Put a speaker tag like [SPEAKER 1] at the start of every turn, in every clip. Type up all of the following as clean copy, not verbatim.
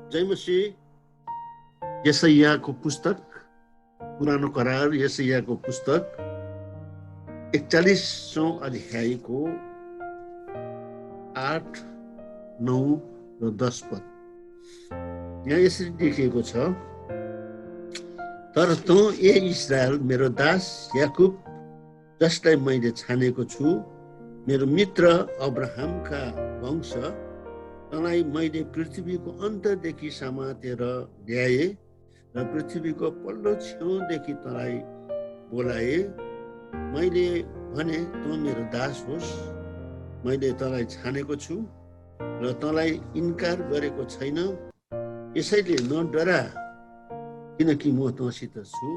[SPEAKER 1] जय मसीह। यशायाको पुस्तक, पुरानो करार यशायाको पुस्तक 41औं अध्यायको 8, 9 र 10 पद। यहाँ यसरी लेखिएको छ, तर तँ ए इस्राएल मेरो दास याकुब, जसलाई मैले छानेको छु, मेरो मित्र अब्राहमका वंश, तँलाई मैले पृथ्वीको अन्तदेखि समातेर ल्याए र पृथ्वीको पल्लो छेउदेखि तँलाई बोलाए। मैले भने तँ मेरो दास होस्, मैले तँलाई छानेको छु र तँलाई इन्कार गरेको छैन। यसैले नडरा, किनकि म तँसित छु।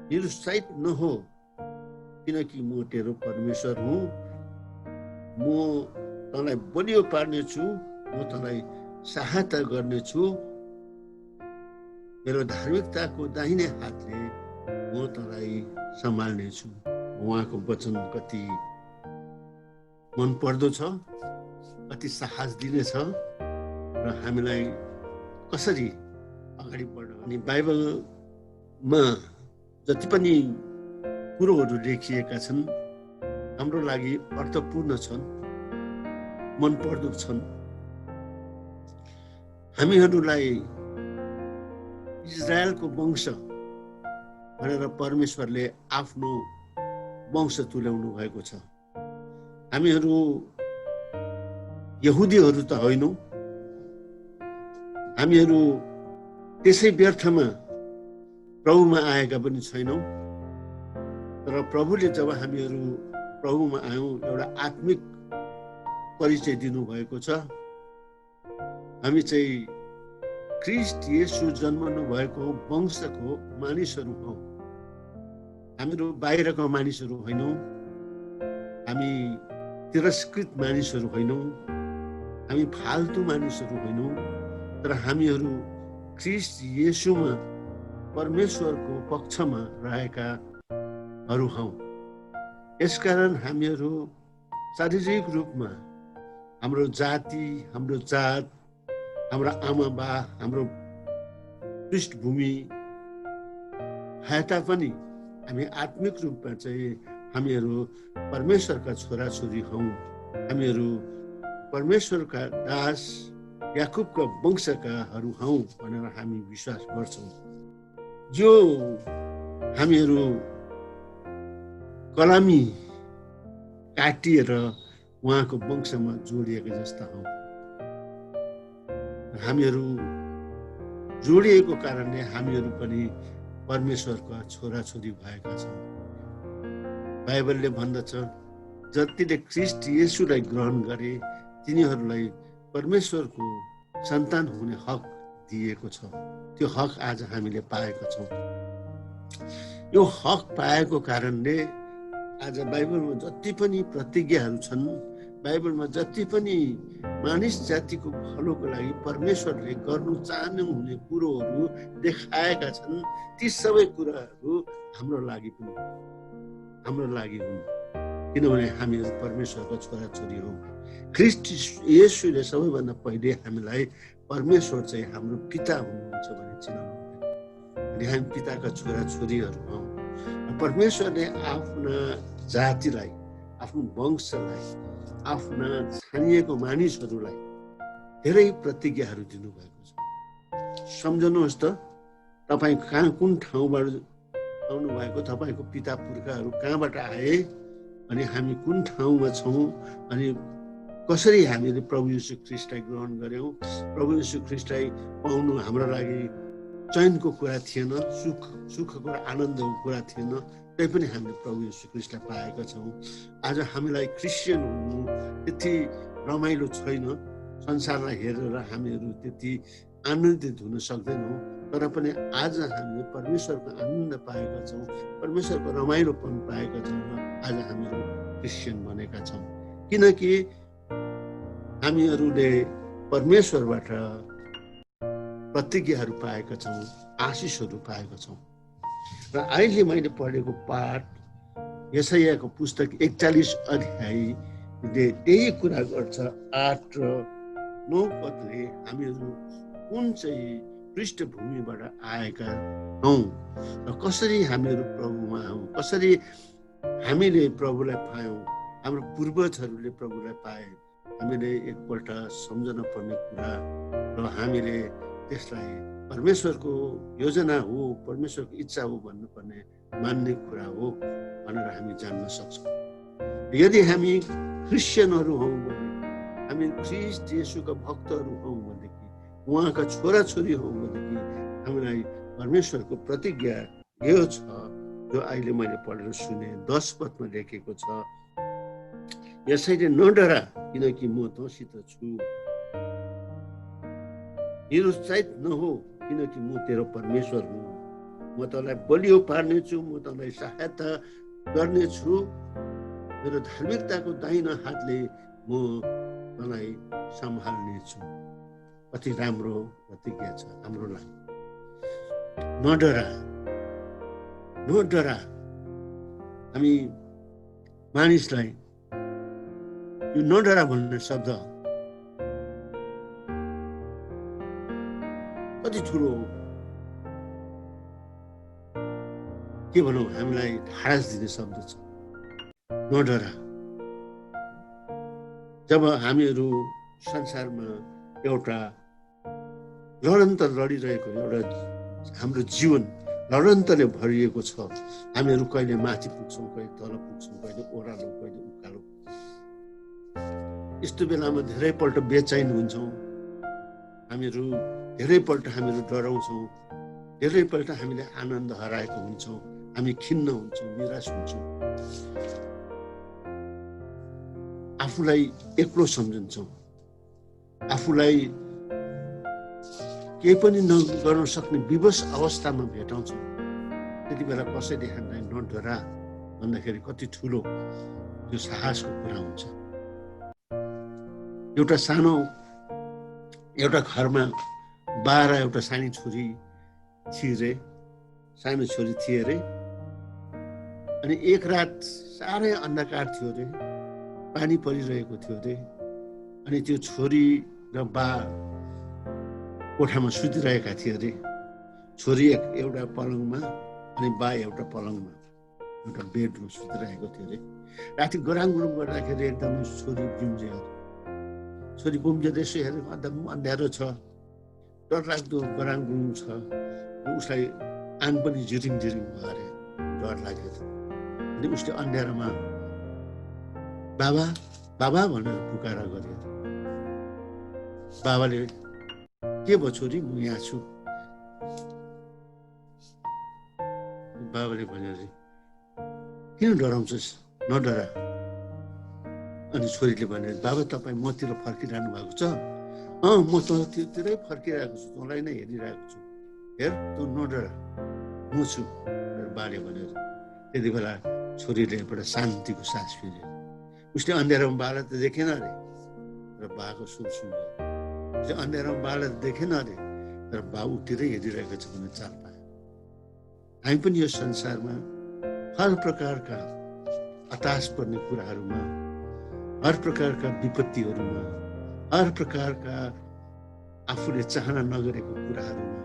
[SPEAKER 1] निरुत्साहित नहो, किनकि म तेरो परमेश्वर हुँ। म तँलाई बलियो पार्नेछु, म तँलाई सहायता गर्नेछु। मेरो धार्मिकताको दाहिने हातले म तँलाई सम्हाल्नेछु। उहाँको वचन कति मन पर्दो छ, कति साहस दिनेछ र हामीलाई कसरी अगाडि बढ्न। अनि बाइबलमा जति पनि कुरोहरू लेखिएका छन् हाम्रो लागि अर्थपूर्ण छन्, मन पर्दो छन्। हामीहरूलाई इजरायलको वंश भनेर परमेश्वरले आफ्नो वंश तुल्याउनु भएको छ। हामीहरू यहुदीहरू त होइनौँ, हामीहरू त्यसै व्यर्थमा प्रभुमा आएका पनि छैनौँ। तर प्रभुले जब हामीहरू प्रभुमा आयौँ, एउटा आत्मिक परिचय दिनुभएको छ। हामी चाहिँ ख्रीष्ट येशू जन्मनु भएको वंशको मानिसहरू हौँ। हामीहरू बाहिरका मानिसहरू होइनौँ, हामी तिरस्कृत मानिसहरू होइनौँ, हामी फाल्तु मानिसहरू होइनौँ, तर हामीहरू ख्रीष्ट येशूमा परमेश्वरको पक्षमा रहेकाहरू हौँ। यसकारण हामीहरू शारीरिक रूपमा हाम्रो जाति, हाम्रो जात, हाम्रो आमा बा, हाम्रो पृष्ठभूमि भए तापनि हामी आत्मिक रूपमा चाहिँ हामीहरू परमेश्वरका छोराछोरी हौँ। हामीहरू परमेश्वरका दास याकुबका वंशकाहरू हौँ भनेर हामी विश्वास गर्छौँ। जो हामीहरू कलामी काटिएर उहाँको वंशमा जोडिएका जस्ता हौँ। हामीहरू जोडिएको कारणले हामीहरू पनि परमेश्वरका छोराछोरी भएका छौँ। बाइबलले भन्दछ, जतिले ख्रीष्ट येशूलाई ग्रहण गरे तिनीहरूलाई परमेश्वरको सन्तान हुने हक दिएको छ। त्यो हक आज हामीले पाएका छौँ। यो हक पाएको कारणले आज बाइबलमा जति पनि प्रतिज्ञाहरू छन्, बाइबलमा जति पनि मानिस जातिको भलोको लागि परमेश्वरले गर्नु चाहनुहुने कुरोहरू देखाएका छन्, ती सबै कुराहरू हाम्रो लागि पनि हाम्रो लागि हुन्, किनभने हामीहरू परमेश्वरको छोराछोरी हौँ। ख्रीष्ट येशूले सबैभन्दा पहिले हामीलाई परमेश्वर चाहिँ हाम्रो पिता हुनुहुन्छ भने चिनाउनु भयो। अनि हामी पिताका छोराछोरीहरू हौँ। परमेश्वरले आफ्ना जातिलाई, आफ्नो वंशलाई, आफ्ना छानिएको मानिसहरूलाई धेरै प्रतिज्ञाहरू दिनुभएको छ। सम्झनुहोस् त, तपाईँ कहाँ कुन ठाउँबाट आउनु भएको, तपाईँको पिता पुर्खाहरू कहाँबाट आए, अनि हामी कुन ठाउँमा छौँ, अनि कसरी हामीले प्रभु यीशु ख्रीष्टलाई ग्रहण गर्यौँ। प्रभु यीशु ख्रीष्टलाई पाउनु हाम्रो लागि चयनको कुरा थिएन, सुखको र आनन्दको कुरा थिएन, तैपनि हामीले प्रभु यीशु ख्रीष्टलाई पाएका छौँ। आज हामीलाई क्रिस्चियन हुनु त्यति रमाइलो छैन। संसारलाई हेरेर हामीहरू त्यति आनन्दित हुन सक्दैनौँ, तर पनि आज हामीले परमेश्वरको आनन्द पाएका छौँ, परमेश्वरको रमाइलोपन पाएका छौँ र आज हामीहरू क्रिस्चियन बनेका छौँ। किनकि हामीहरूले परमेश्वरबाट प्रतिज्ञाहरू पाएका छौँ, आशिषहरू पाएका छौँ। र अहिले मैले पढेको पाठ यशायाको पुस्तक 41 अध्यायले त्यही कुरा गर्छ। 8 र 9 पदले हामीहरू कुन चाहिँ पृष्ठभूमिबाट आएका हौँ र कसरी हामीहरू प्रभुमा हौँ, कसरी हामीले प्रभुलाई पायौँ, हाम्रो पूर्वजहरूले प्रभुलाई पाए, हामीले एकपल्ट सम्झन पर्ने कुरा र हामीले त्यसलाई परमेश्वरको योजना हो, परमेश्वरको इच्छा हो भन्नुपर्ने मान्ने कुरा हो भनेर हामी जान्न सक्छौँ। यदि हामी क्रिस्चियनहरू हौँ भने, हामी ख्रीष्ट येशूका भक्तहरू हौँ भनेदेखि, उहाँका छोराछोरी हौँ भनेदेखि हामीलाई परमेश्वरको प्रतिज्ञा यो छ, जो अहिले मैले पढेर सुने 10 पदमा लेखेको छ, यसैले नडरा किनकि म तँसित छु, निरुत्साहित नहो किनकि म तेरो परमेश्वर हुँ, म तँलाई बलियो पार्नेछु, म तँलाई सहायता गर्नेछु, मेरो धार्मिकताको दाहिना हातले म तँलाई सम्हाल्नेछु। कति राम्रो प्रतिज्ञा छ हाम्रो लागि। नडरा, नडरा। हामी मानिसलाई यो नडरा भन्ने शब्द कति ठुलो हो, के भनौँ, हामीलाई ढाडस दिने शब्द छ। नडरा। जब हामीहरू संसारमा एउटा लडन्तर लडिरहेको, एउटा हाम्रो जीवन लडन्तरले भरिएको छ, हामीहरू कहिले माथि पुग्छौँ, कहिले तल पुग्छौँ, कहिले ओह्रालो, कहिले उकालो। यस्तो बेलामा धेरैपल्ट बेचैन हुन्छौँ, हामीहरू धेरैपल्ट हामीहरू डराउँछौँ, धेरैपल्ट हामीले आनन्द हराएको हुन्छौँ, हामी खिन्न हुन्छौँ, निराश हुन्छौँ, आफूलाई एक्लो सम्झन्छौँ, आफूलाई केही पनि नगर्न सक्ने विवश अवस्थामा भेटाउँछौँ। त्यति बेला कसैले हामीलाई नडरा भन्दाखेरि कति ठुलो यो साहसको कुरा हुन्छ। एउटा घरमा 12 एउटा सानो छोरी थिए रे, अनि एक रात साह्रै अन्धकार थियो रे, पानी परिरहेको थियो रे, अनि त्यो छोरी र बा कोठामा सुतिरहेका थिए रे। छोरी एउटा पलङमा अनि बा एउटा पलङमा, एउटा बेडमा सुतिरहेको थियो रे। राति गराङगुरुङ गर्दाखेरि एकदमै छोरी बिउजे, छोरी बुम्जेर यसो हेरेको एकदम अँध्यारो छ, डरलाग्दो गराङगुरुङ छ, उसलाई आङ पनि झिरिङ झिरिङ भयो अरे, डर लाग्यो। अनि उसले अँध्यारोमा बाबा बाबा भनेर पुकारा गर्यो। बाबाले के भयो छोरी, म यहाँ छु। बाबाले भन्यो अरे किन डराउँछस्, नडरा। अनि छोरीले भन्यो बाबा तपाईँ मतिर फर्किरहनु भएको छ? म तँतिरै फर्किरहेको छु, तँलाई नै हेरिरहेको छु, हेर तँ नडरा, म छु भनेर बाले भन्यो। त्यति बेला छोरीले एउटा शान्तिको सास फेर्यो। उसले अँध्यारोमा बाला त देखेन अरे, र बाको सुर सुन्यो। उसले अँध्यारोमा बाला त देखेन अरे, तर बा उठिरै हेरिरहेको छ भने चाल पायो। हामी पनि यो संसारमा हर प्रकारका हताश पर्ने कुराहरूमा, हर प्रकारका विपत्तिहरूमा, हर प्रकारका आफूले चाहना नगरेको कुराहरूमा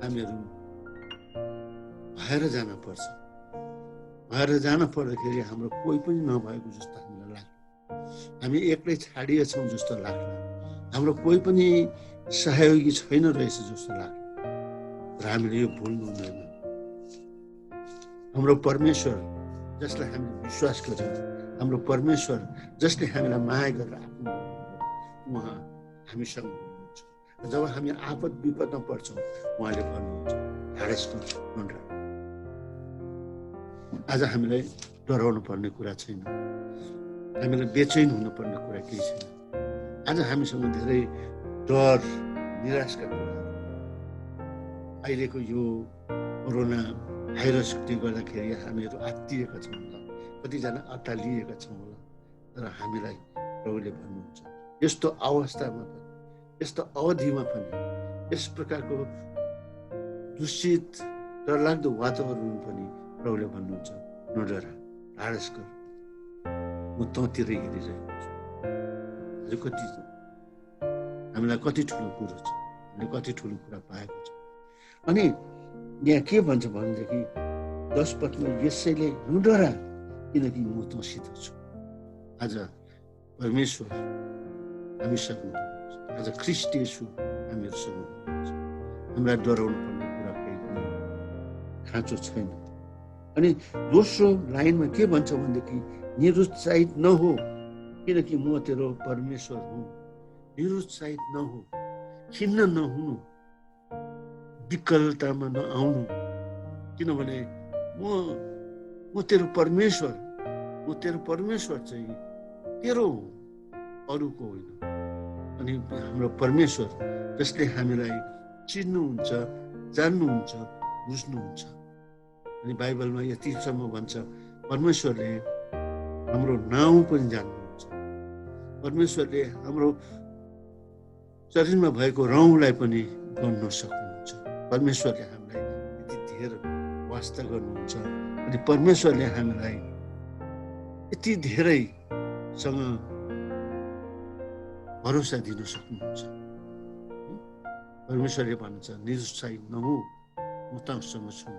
[SPEAKER 1] हामीहरू भएर जान पर्छ। भएर जान पर्दाखेरि हाम्रो कोही पनि नभएको जस्तो हामीलाई लाग्छ, हामी एक्लै छाडिएछौँ जस्तो लाग्छ, हाम्रो कोही पनि सहयोगी छैन रहेछ जस्तो लाग्छ। र हामीले यो भुल्नु हुँदैन, हाम्रो परमेश्वर जसलाई हामीले विश्वास गर्छौँ, हाम्रो परमेश्वर जसले हामीलाई माया गरेर आफ्नो उहाँ हामीसँग हुनुहुन्छ। जब हामी आपद विपदमा पर्छौँ उहाँले भन्नुहुन्छ ढाडस नडरा। आज हामीलाई डराउनु पर्ने कुरा छैन, हामीलाई बेचैन हुनुपर्ने कुरा केही छैन। आज हामीसँग धेरै डर निराशका कुराहरू, अहिलेको यो कोरोना भाइरसले गर्दाखेरि हामीहरू आत्तिएका छौँ होला, कतिजना अत्तालिएका छौँ होला, तर हामीलाई प्रभुले भन्नुहुन्छ यस्तो अवस्थामा पनि, यस्तो अवधिमा पनि, यस प्रकारको दूषित डरलाग्दो वातावरण पनि प्रभुले भन्नुहुन्छ नडरा, ढाडस गर, म तँतिरै हेरिरहेको छु। कति हामीलाई कति ठुलो कुरो छ। कति ठुलो कुरा पाएको छ। अनि यहाँ के भन्छ भनेदेखि 10 पदमा यसैले नडरा किनकि म तँसित छु। आज परमेश्वर हामीसँग हुनुहुन्छ, आज ख्रीष्ट येशू हामीहरूसँग हुनुहुन्छ। हामीलाई डराउनु पर्ने कुरा केही पनि खाँचो छैन। अनि दोस्रो लाइनमा के भन्छ भनेदेखि निरुत्साहित नहो किनकि म तेरो परमेश्वर हुँ। निरुत्साहित नहो, खिन्न नहुनु, विकलतामा नआउनु, किनभने म तेरो परमेश्वर, म तेरो परमेश्वर चाहिँ तेरो हुँ, अरूको होइन। अनि हाम्रो परमेश्वर जसले हामीलाई चिन्नुहुन्छ, जान्नुहुन्छ, बुझ्नुहुन्छ। अनि बाइबलमा यतिसम्म भन्छ परमेश्वरले हाम्रो नाउँ पनि जान्नुहुन्छ। परमेश्वरले हाम्रो शरीरमा भएको रौँलाई पनि गन्न सक्नुहुन्छ। परमेश्वरले हामीलाई यति धेरै वास्ता गर्नुहुन्छ। अनि परमेश्वरले हामीलाई यति धेरैसँग भरोसा दिन सक्नुहुन्छ। परमेश्वरले भन्छ निरुत्साहित नहौ, म तँसँग छु,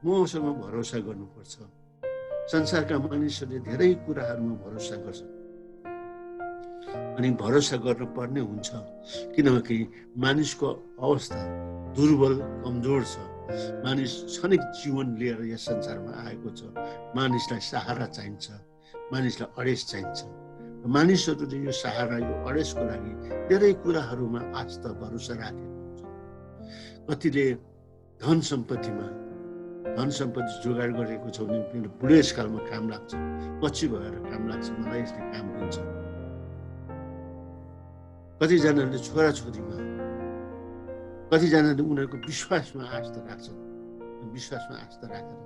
[SPEAKER 1] मसँग भरोसा गर्नुपर्छ। संसारका मानिसहरूले धेरै कुराहरूमा भरोसा गर्छन् अनि भरोसा गर्न पर्ने हुन्छ किनकि मानिसको अवस्था दुर्बल, कमजोर छ। मानिस क्षणिक जीवन लिएर यस संसारमा आएको छ। मानिसलाई सहारा चाहिन्छ, मानिसलाई अडेस चाहिन्छ। मानिसहरूले यो सहारा, यो अडेसको लागि धेरै कुराहरूमा आस्था भरोसा राखेको हुन्छ। कतिले धन सम्पत्ति जोगाड गरेको छ भने मेरो बुढेसकालमा काम लाग्छ, पछि भएर काम लाग्छ, मलाई यसले काम दिन्छ। कतिजनाले छोराछोरीमा, कतिजनाले उनीहरूको विश्वासमा आस्था राख्छन्, विश्वासमा आस्था राखेर।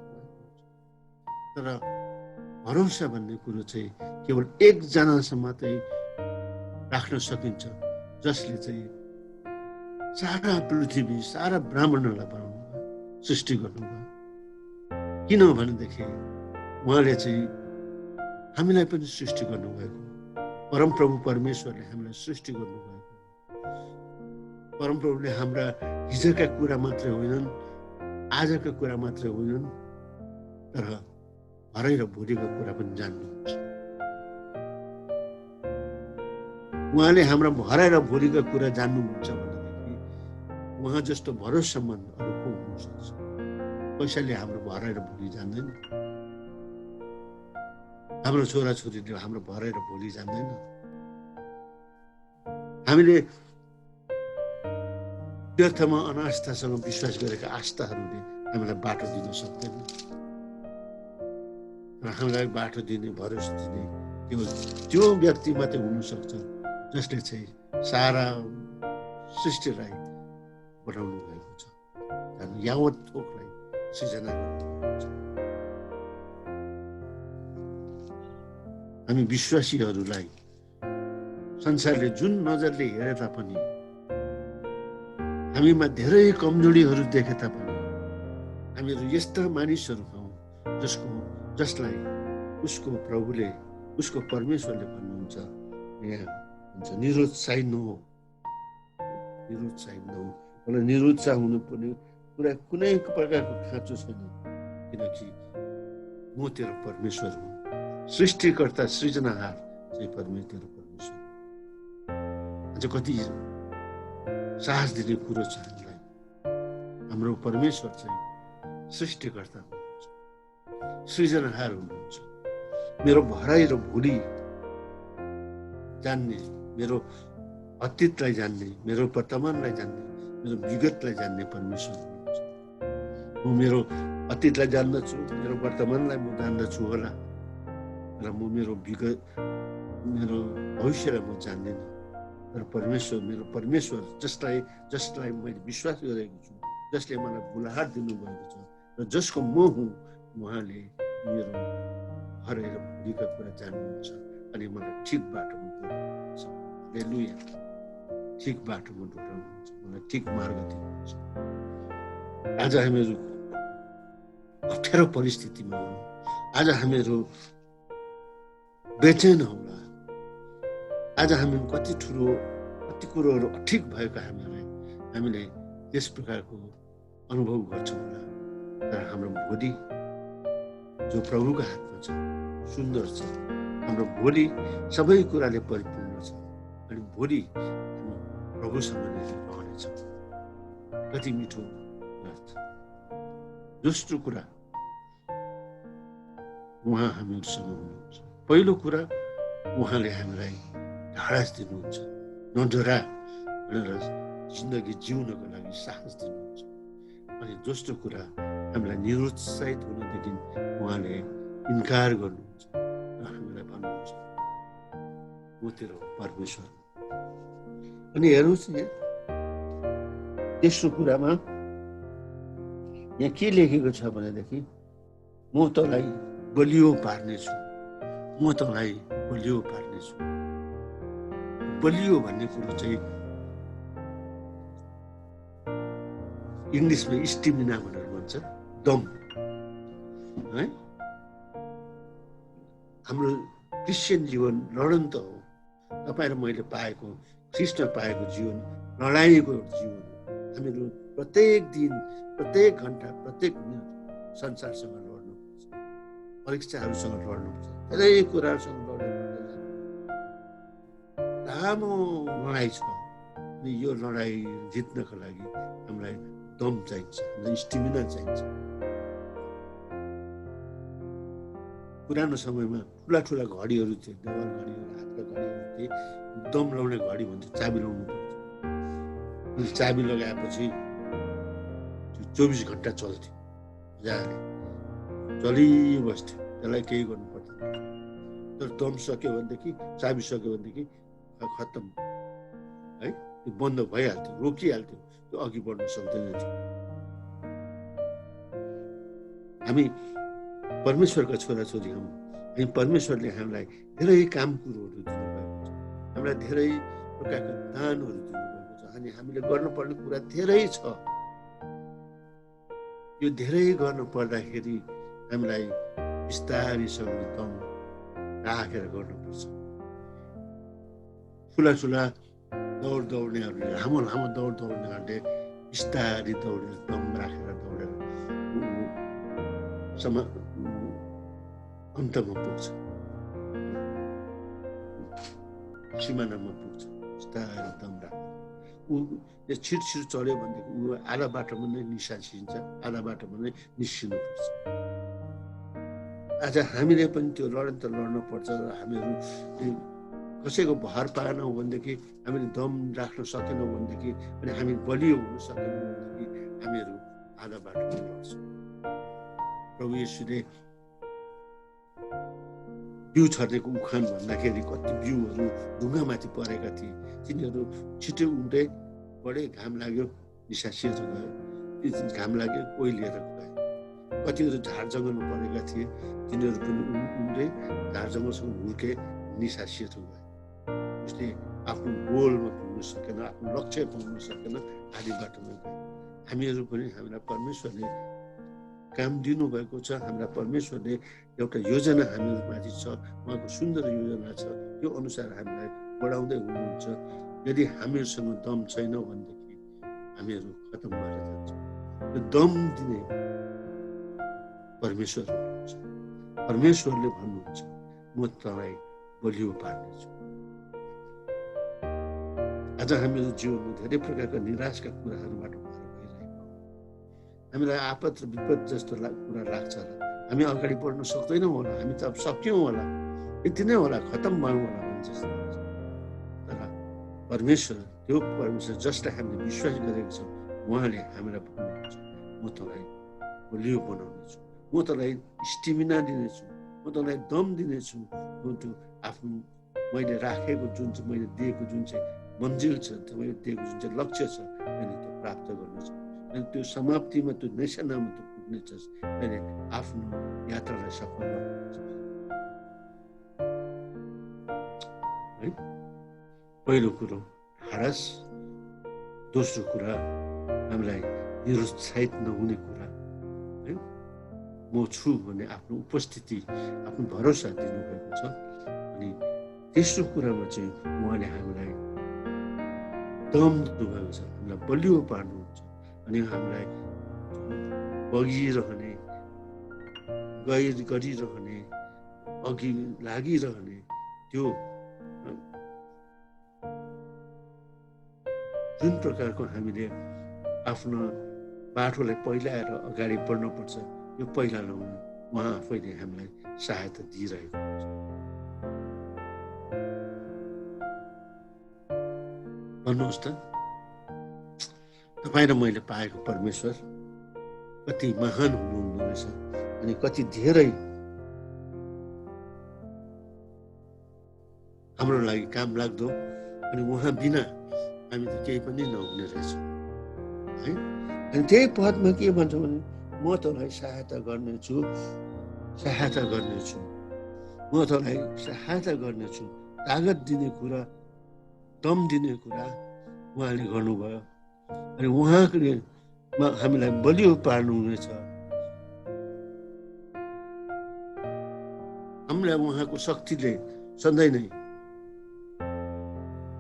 [SPEAKER 1] तर भरोसा भन्ने कुरो चाहिँ केवल एकजनासम्म मात्रै राख्न सकिन्छ जसले चाहिँ सारा पृथ्वी, सारा ब्राह्मणलाई बनाउनु भयो, सृष्टि गर्नुभयो। किनभनेदेखि उहाँले चाहिँ हामीलाई पनि सृष्टि गर्नुभएको, परमप्रभु परमेश्वरले हामीलाई सृष्टि गर्नुभएको। परमप्रभुले हाम्रा हिजोका कुरा मात्रै होइनन्, आजका कुरा मात्रै होइनन्, तर भरै र भोलिको कुरा पनि जान्नुहुन्छ। उहाँले हाम्रा भरै र भोलिका कुरा जान्नुहुन्छ भनेदेखि उहाँ जस्तो भरोसामन्द अरू को हुन सक्छ? पैसाले हाम्रो भरै र भोलि जान्दैन, हाम्रो छोराछोरीले हाम्रो भरै र भोलि जान्दैन। हामीले व्यर्थमा अनास्थासँग विश्वास गरेका आस्थाहरूले हामीलाई बाटो दिन सक्दैन। र हामीलाई बाटो दिने, भरोसा दिने केवल त्यो व्यक्ति मात्रै हुन सक्छ जसले चाहिँ सारा सृष्टिलाई बनाउनु भएको छ, यावत थोकलाई सृजना गर्नुभएको छ। हामी विश्वासीहरूलाई संसारले जुन नजरले हेरे तापनि, हामीमा धेरै कमजोरीहरू देखे तापनि हामीहरू यस्ता मानिसहरू हौँ जसलाई उसको प्रभुले, उसको परमेश्वरले भन्नुहुन्छ, यहाँ हुन्छ निरुत्साहित नहो, निरुत्साहित नहो। मलाई निरुत्साह हुनुपर्ने कुरा कुनै प्रकारको खाँचो छैन किनकि म तेरो परमेश्वर हुँ। सृष्टिकर्ता, सृजनाहार चाहिँ तेरो परमेश्वर। आज कति साहस दिने कुरो छ हामीलाई। हाम्रो परमेश्वर चाहिँ सृष्टिकर्ता हुनुहुन्छ, सृजनाहार हुनुहुन्छ। मेरो भराइ र भोलि जान्ने, मेरो अतीतलाई जान्ने, मेरो वर्तमानलाई जान्ने, मेरो विगतलाई जान्ने परमेश्वर हुनुहुन्छ। म मेरो अतीतलाई जान्दछु, मेरो वर्तमानलाई म जान्दछु होला, र म मेरो विगत, मेरो भविष्यलाई म जान्दिनँ। तर परमेश्वर, मेरो परमेश्वर जसलाई मैले विश्वास गरेको छु, जसले मलाई बुलाहाट दिनुभएको छ र जसको म हुँ, उहाँले मेरो हरै र भोलिका कुरा जान्नुहुन्छ अनि मलाई ठिक बाटोमा डोराउनुहुन्छ। हालेलुया। ठिक बाटोमा डोराउनुहुन्छ, मलाई ठिक मार्ग दिनुहुन्छ। आज हामीहरू अप्ठ्यारो परिस्थितिमा हौँ, आज हामीहरू बेचैन होला, आज हामी कति कुरोहरू अठिक भएको हामीलाई हामीले त्यस प्रकारको अनुभव गर्छौँ होला। तर हाम्रो भोलि जो प्रभुको हातमा छ, सुन्दर छ। हाम्रो भोलि सबै कुराले परिपूर्ण छ अनि भोलि हामी प्रभुसँग नै रहनेछौँ। कति मिठो लाग्छ। दोस्रो कुरा, उहाँ हामीहरूसँग हुनुहुन्छ। पहिलो कुरा, उहाँले हामीलाई ढाडस दिनुहुन्छ, नडरा भनेर जिन्दगी जिउनको लागि साहस दिनुहुन्छ। अनि दोस्रो कुरा, हामीलाई निरुत्साहित हुनदेखि उहाँले इन्कार गर्नुहुन्छ र हामीलाई भन्नुहुन्छ म तेरो परमेश्वर। अनि हेर्नुहोस् यहाँ तेस्रो कुरामा यहाँ के लेखेको छ भनेदेखि म तँलाई बलियो पार्नेछु, म तँलाई बलियो पार्नेछु। बलियो भन्ने कुरो चाहिँ इङ्ग्लिसमा स्टिमिना भनेर भन्छ, दम है। हाम्रो क्रिस्चियन जीवन लडन्त हो। तपाईँ र मैले पाएको, ख्रिस्टमा पाएको जीवन लडाइँको जीवन हो। हामीहरू प्रत्येक दिन, प्रत्येक घन्टा, प्रत्येक मिनट संसारसँग लड्नुपर्छ, परीक्षाहरूसँग लड्नुपर्छ, धेरै कुराहरूसँग लड्नुपर्छ। लामो लडाइँ छ अनि यो लडाइँ जित्नको लागि हामीलाई दम चाहिन्छ, हामीलाई स्टिमिना चाहिन्छ। पुरानो समयमा ठुला ठुला घडीहरू थिए, देवाल घडीहरू, हातका घडीहरू थिए। दम लाउने घडी भन्थ्यो, चाबी लाउनु पर्थ्यो। चाबी लगाएपछि 24 घन्टा चल्थ्यो, मजाले चलिबस्थ्यो, त्यसलाई केही गर्नु पर्दैन। तर दम सक्यो भनेदेखि, चाबी सक्यो भनेदेखि खत्तम है, त्यो बन्द भइहाल्थ्यो, रोकिहाल्थ्यो, त्यो अघि बढ्न सक्दैन थियो। हामी परमेश्वरका छोराछोरी हौँ अनि परमेश्वरले हामीलाई धेरै काम कुरोहरू दिनुभएको छ, हामीलाई धेरै प्रकारका दानहरू दिनुभएको छ अनि हामीले गर्नुपर्ने कुरा धेरै छ। यो धेरै गर्नु पर्दाखेरि हामीलाई बिस्तारैसँग दम राखेर गर्नुपर्छ। ठुला ठुला दौड्नेहरूले, लामो लामो दौड्नेहरूले बिस्तारै दौडेर, दम राखेर दौडेर अन्तमा पुग्छ, सिमानामा पुग्छ। बिस्तारै दम राखेर ऊ छिटो चढ्यो भनेदेखि ऊ आधा बाटोमा नै निसासिन्छ, आधा बाटोमा नै निस्किनुपर्छ। आज हामीले पनि त्यो लडन त लड्नु पर्छ र हामीहरू कसैको भर पाएनौँ भनेदेखि, हामीले दम राख्न सकेनौँ भनेदेखि अनि हामी बलियो हुन सकेनौँ भनेदेखि हामीहरू आधा बाटोमा लड्छौँ। प्रभु येशूले बिउ छर्नेको उखान भन्दाखेरि कति बिउहरू ढुङ्गामाथि परेका थिए, तिनीहरू छिटो उम्रे, बढे घाम लाग्यो, निसासिएर गयो, घाम लाग्यो, ओइलिएर गयो। कतिहरू झार जङ्गलमा परेका थिए, तिनीहरू पनि उम्रे, झार जङ्गलसँग हुर्के, निसासिएर गयो। उसले आफ्नो गोलमा पुग्न सकेन, आफ्नो लक्ष्य पुग्न सकेन, आधी बाटोमा गयो। हामीहरू पनि, हामीलाई परमेश्वरले काम दिनुभएको छ, हाम्रा परमेश्वरले एउटा योजना हामीहरूमाथि छ, उहाँको सुन्दर योजना छ, त्यो अनुसार हामीलाई बढाउँदै हुनुहुन्छ। यदि हामीहरूसँग दम छैन भनेदेखि हामीहरू खतम भएर जान्छौँ। त्यो दम दिने परमेश्वर हुनुहुन्छ। परमेश्वरले भन्नुहुन्छ म तँलाई बलियो पार्नेछु। आज हामीहरू जीवनमा धेरै प्रकारका निराशका कुराहरूबाट पार भइरहेको, हामीलाई आपत र विपद जस्तो कुरा लाग्छ होला, हामी अगाडि बढ्न सक्दैनौँ होला, हामी त अब सक्यौँ होला, यति नै होला, खतम भयौँ होला भने जस्तो लाग्छ। तर परमेश्वर, त्यो परमेश्वर जसलाई हामीले विश्वास गरेको छौँ, उहाँले हामीलाई भन्नुहुन्छ म तँलाई बलियो बनाउनेछु, म तँलाई स्टिमिना दिनेछु, म तँलाई दम दिनेछु। म त्यो आफ्नो मैले राखेको जुन चाहिँ, मैले दिएको जुन चाहिँ मन्जिल छ, मैले दिएको जुन चाहिँ लक्ष्य छ, मैले त्यो प्राप्त गर्नेछु। अनि त्यो समाप्तिमा, त्यो निशानामा त्यो पुग्नेछस्, मैले आफ्नो यात्रालाई सफल बनाउनेछु है। पहिलो कुरो ढाडस, दोस्रो कुरा हामीलाई निरुत्साहित नहुने कुरा है, म छु भन्ने आफ्नो उपस्थिति, आफ्नो भरोसा दिनुभएको छ। अनि तेस्रो कुरामा चाहिँ उहाँले हामीलाई दम दिनुभएको छ, हामीलाई बलियो पार्नुहुन्छ अनि हामीलाई बगिरहने, गरिरहने, अघि लागिरहने त्यो जुन प्रकारको हामीले आफ्नो बाटोलाई पहिलाएर अगाडि बढ्नुपर्छ, यो पहिला लाउन उहाँ आफैले हामीलाई सहायता दिइरहेको हुन्छ। भन्नुहोस् त, तपाईँ र मैले पाएको परमेश्वर कति महान हुनुहुँदो रहेछ अनि कति धेरै हाम्रो लागि काम लाग्दो, अनि उहाँ बिना हामी त केही पनि नहुने रहेछौँ है। अनि त्यही पदमा के भन्छ भने म तँलाई सहायता गर्नेछु, सहायता गर्नेछु, म तँलाई सहायता गर्नेछु। तागत दिने कुरा, दम दिने कुरा उहाँले गर्नुभयो अनि उहाँले हामीलाई बलियो पार्नुहुनेछ। हामीलाई उहाँको शक्तिले सधैँ नै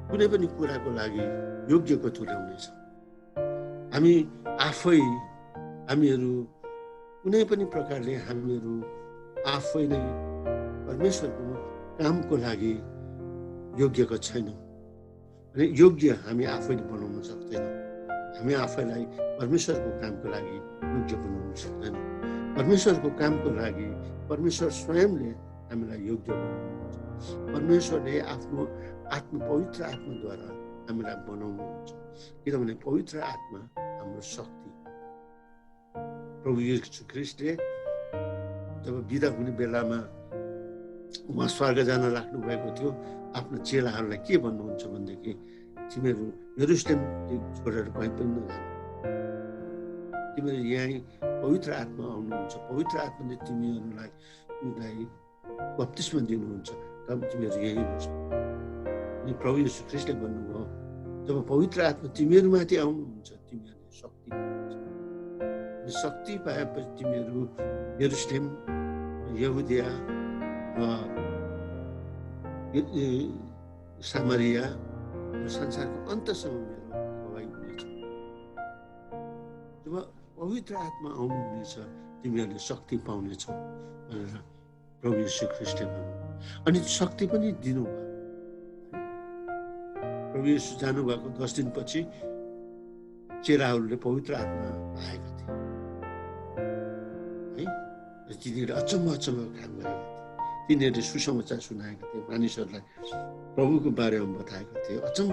[SPEAKER 1] कुनै पनि कुराको लागि योग्यको तुल्याउनेछ। हामी आफै हामीहरू कुनै पनि प्रकारले हामीहरू आफै नै परमेश्वरको कामको लागि योग्यको छैनौँ अनि योग्य हामी आफैले बनाउन सक्दैनौँ। हामी आफैलाई परमेश्वरको कामको लागि योग्य बनाउन सक्दैनौँ। परमेश्वरको कामको लागि परमेश्वर स्वयंले हामीलाई योग्य बनाउनुहुन्छ। परमेश्वरले आफ्नो पवित्र आत्माद्वारा हामीलाई बनाउनुहुन्छ, किनभने पवित्र आत्मा हाम्रो शक्ति। प्रभु येशू ख्रीष्टले जब बिदा हुने बेलामा उहाँ स्वर्ग जान राख्नु भएको थियो, आफ्नो चेलाहरूलाई के भन्नुहुन्छ भनेदेखि तिमीहरू यरुशलेम छोडेर कहीँ पनि नजानु, तिमीहरू यहीँ पवित्र आत्मा आउनुहुन्छ, पवित्र आत्माले तिमीहरूलाई बप्तिस्मा दिनुहुन्छ, तब तिमीहरू यहीँ बस्नु। अनि प्रभु येशू ख्रीष्टले भन्नुभयो जब पवित्र आत्मा तिमीहरूमाथि आउनुहुन्छ तिमीहरूले शक्ति पाउँछ। शक्ति पाएपछि तिमीहरू यरुशलेम, यहुदिया र सामरिया र संसारको अन्तसम्म मेरो गवाही हुनेछ। जब पवित्र आत्मा आउनुहुनेछ तिमीहरूले शक्ति पाउनेछौ भनेर प्रभु येशू ख्रीष्टले भन्नुभयो। अनि शक्ति पनि दिनुभयो। प्रभु येशू जानुभएको 10 दिनपछि चेलाहरूले पवित्र आत्मा पाएका थिए है। तिनीहरूले अचम्म काम गरेका थिए। तिनीहरूले सुसमाचार सुनाएका थिए, मानिसहरूलाई प्रभुको बारेमा बताएका थिए, अचम्म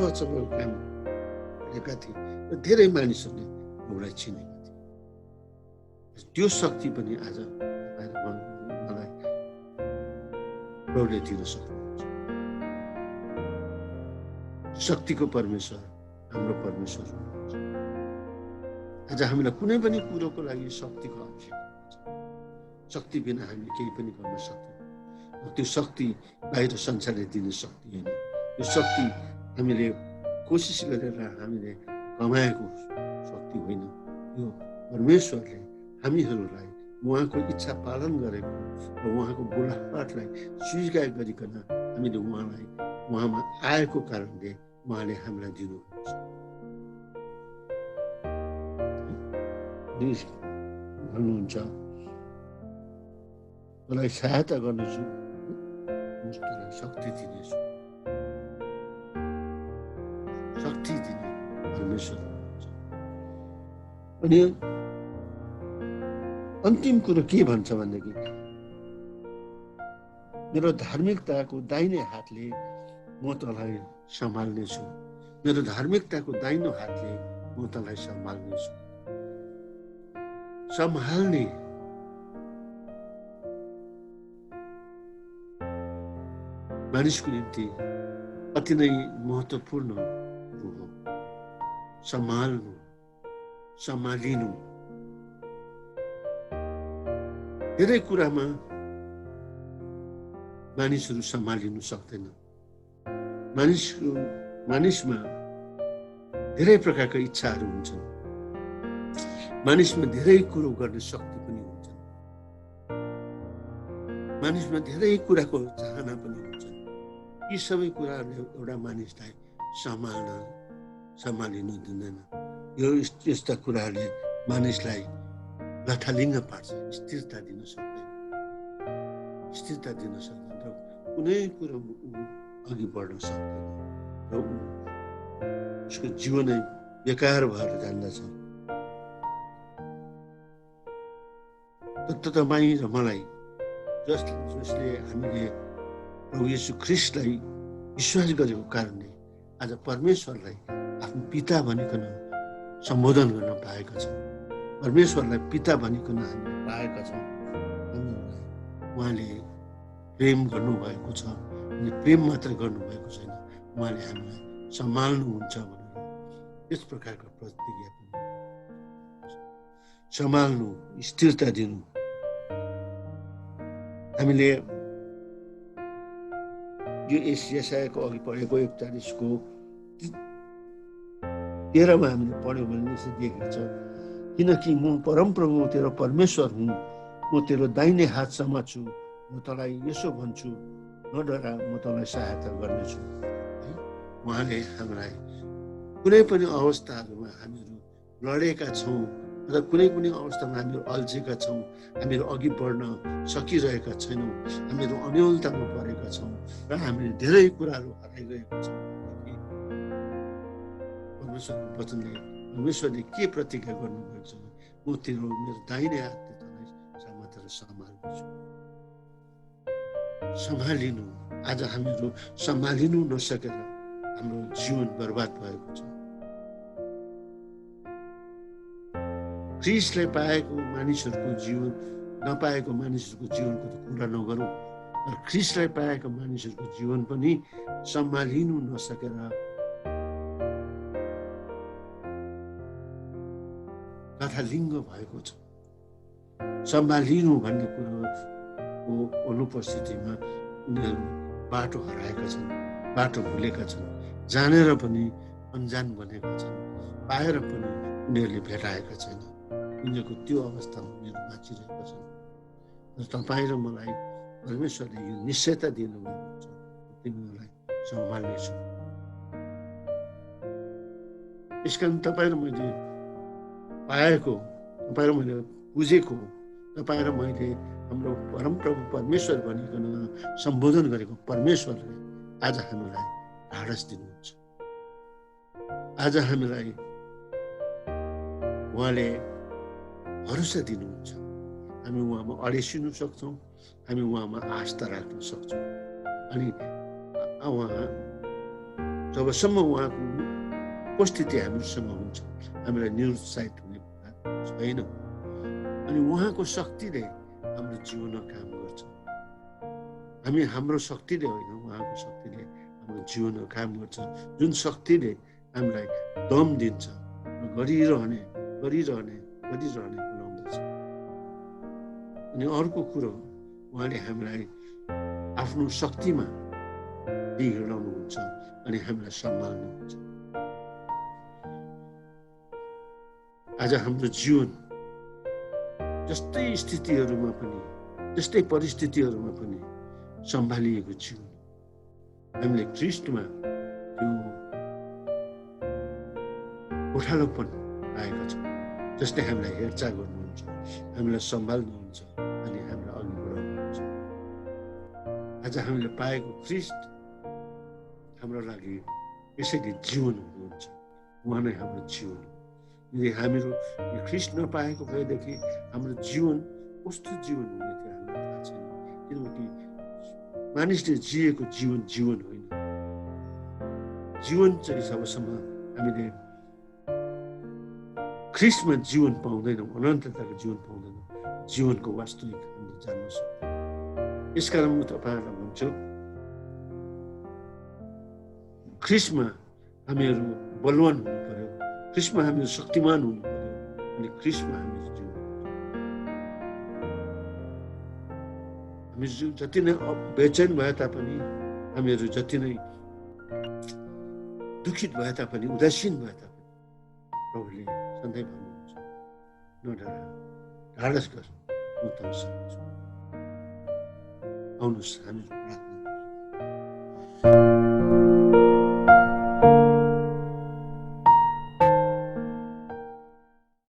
[SPEAKER 1] काम गरेका थिए र धेरै मानिसहरूले प्रभुलाई चिनेका थिए। त्यो शक्ति पनि आज मलाई प्रभुले दिन सक्नुहुन्छ। शक्तिको परमेश्वर हाम्रो परमेश्वर हुनुहुन्छ। आज हामीलाई कुनै पनि कुरोको लागि शक्तिको आवश्यकता छ। शक्ति बिना हामी केही पनि गर्न सक्दैनौँ। त्यो शक्ति बाहिर संसारले दिने शक्ति होइन। त्यो शक्ति हामीले कोसिस गरेर हामीले कमाएको शक्ति होइन। यो परमेश्वरले हामीहरूलाई उहाँको इच्छा पालन गरेको र उहाँको बोलाहटलाई स्वीकार गरिकन हामीले उहाँमा आएको कारणले उहाँले हामीलाई दिनुहुन्छ। भन्नुहुन्छ मलाई सहायता गर्नेछु, तँलाई शक्ति दिनेछु। शक्ति दिने परमेश्वर हुनुहुन्छ। अनि अन्तिम कुरो के भन्छ भनेदेखि मेरो धार्मिकताको दाहिने हातले म तँलाई सम्हाल्नेछु। मेरो धार्मिकताको दाहिनो हातले म तँलाई सम्हाल्नेछु। सम्हाल्ने मानिसको निम्ति अति नै महत्त्वपूर्ण कुरो हो। सम्हाल्नु, सम्हालिनु। धेरै कुरामा मानिसहरू सम्हालिनु सक्दैन। मानिसमा धेरै प्रकारका इच्छाहरू हुन्छन्। मानिसमा धेरै कुरो गर्ने शक्ति पनि हुन्छ। मानिसमा धेरै कुराको चाहना पनि हुन्छ। यी सबै कुराहरूले एउटा मानिसलाई सम्हाल्न सम्हालिनु दिँदैन। यो यस्ता कुराहरूले मानिसलाई लथालिङ्ग पार्छ, स्थिरता दिन सक्दैन र कुनै कुरो अघि बढ्न सक्दैन र उसको जीवनै बेकार भएर जान्दछ। तपाईँ र मलाई जसले हामीले प्रभु येशू ख्रिस्टलाई विश्वास गरेको कारणले आज परमेश्वरलाई आफ्नो पिता भनिकन सम्बोधन गर्न पाएका छौँ। परमेश्वरलाई पिता भनिकन हामीले पाएका छौँ। उहाँले प्रेम गर्नुभएको छ, अनि प्रेम मात्र गर्नुभएको छैन, उहाँले हामीलाई सम्हाल्नुहुन्छ भनेर यस प्रकारको प्रतिज्ञा पनि सम्हाल्नु, स्थिरता दिनु। हामीले यो यशायाको अघि पढेको 41को 13मा हामीले पढ्यौँ भने यसरी लेखेको छ, किनकि म परमप्रभु तेरो परमेश्वर हुँ, म तेरो दाहिने हात समात्छु, म तँलाई यसो भन्छु, नडरा, म तँलाई सहायता गर्नेछु। उहाँले हामीलाई कुनै पनि अवस्थाहरूमा हामीहरू लडेका छौँ र कुनै पनि अवस्थामा हामीहरू अल्झेका छौँ, हामीहरू अघि बढ्न सकिरहेका छैनौँ, हामीहरू अन्योलतामा परेका छौँ र हामीले धेरै कुराहरू हराइरहेका छौँ। परमेश्वरको वचनले परमेश्वरले के प्रतिज्ञा गर्नुभएको छ, म तेरो मेरो दाहिने हातले तँलाई समातेर सम्हाल्नेछु। सम्हालिनु, आज हामीहरू सम्हालिनु नसकेर हाम्रो जीवन बर्बाद भएको छ। ख्रिस्टलाई पाएको मानिसहरूको जीवन नपाएको मानिसहरूको जीवनको त कुरा नगरौँ, तर ख्रिस्टलाई पाएको मानिसहरूको जीवन पनि सम्हालिनु नसकेर लथालिङ्ग भएको छ। सम्हालिनु भन्ने कुरोको अनुपस्थितिमा उनीहरू बाटो हराएका छन्, बाटो भुलेका छन्, जानेर पनि अनजान बनेका छन्, पाएर पनि उनीहरूले भेटाएका छैन। उनीहरूको त्यो अवस्थामा उनीहरू बाँचिरहेका छन्। र तपाईँ र मलाई परमेश्वरले यो निश्चयता दिनुभएको छ, तिमीहरूलाई सम्हाल्नेछु। यसकारण तपाईँ र मैले पाएको, तपाईँ र मैले बुझेको, तपाईँ र मैले हाम्रो परमप्रभु परमेश्वर भनिकन सम्बोधन गरेको परमेश्वरले आज हामीलाई ढाडस दिनुहुन्छ। आज हामीलाई उहाँले भरोसा दिनुहुन्छ। हामी उहाँमा अडेसिनु सक्छौँ, हामी उहाँमा आस्था राख्न सक्छौँ। अनि उहाँ जबसम्म उहाँको उपस्थिति हामीसँग हुन्छ, हामीलाई निरुत्साहित हुने कुरा छैन। अनि उहाँको शक्तिले हाम्रो जीवनमा काम गर्छ। हामी हाम्रो शक्तिले होइन, उहाँको शक्तिले हाम्रो जीवनमा काम गर्छ, जुन शक्तिले हामीलाई दम दिन्छ र गरिरहने बनाउँदछ। अनि अर्को कुरो, उहाँले हामीलाई आफ्नो शक्तिमा बिगाउनुहुन्छ अनि हामीलाई सम्हाल्नुहुन्छ। आज हाम्रो जीवन जस्तै स्थितिहरूमा पनि, जस्तै परिस्थितिहरूमा पनि सम्हालिएको जीवन, हामीले ख्रिस्टमा त्यो उठालोपन पाएका छौँ, जसले हामीलाई हेरचाह गर्नुहुन्छ, हामीलाई सम्हाल्नुहुन्छ अनि हामीलाई अघि बढाउनुहुन्छ। आज हामीले पाएको ख्रिस्ट हाम्रो लागि यसैले जीवन हुनुहुन्छ। उहाँ नै हाम्रो जीवन हो। यदि हामीहरू यो ख्रिस्ट नपाएको भएदेखि हाम्रो जीवन कस्तो जीवन हुने थियो हामीलाई थाहा छैन। किनकि मानिसले जिएको जीवन होइन। जीवन चाहिँ जबसम्म हामीले ख्रिस्टमा जीवन पाउँदैनौँ, अनन्तताको जीवन पाउँदैनौँ, जीवनको वास्तविक हामीले जान्न सक्छौँ। यसकारण म तपाईँहरूलाई भन्छु, ख्रिस्टमा हामीहरू बलवान हुनु पर्यो, ख्रिस्टमा हामीहरू शक्तिमान हुनु पर्यो, अनि ख्रिस्टमा हामीहरू जीवन। हामी जति नै बेचैन भए तापनि, हामीहरू जति नै दुखित भए तापनि, उदासीन भए तापनि, प्रभुले सधैँ भन्नुहुन्छ, नडरा, ढाडस गर, म तँसँग छु। आउनुहोस् हामी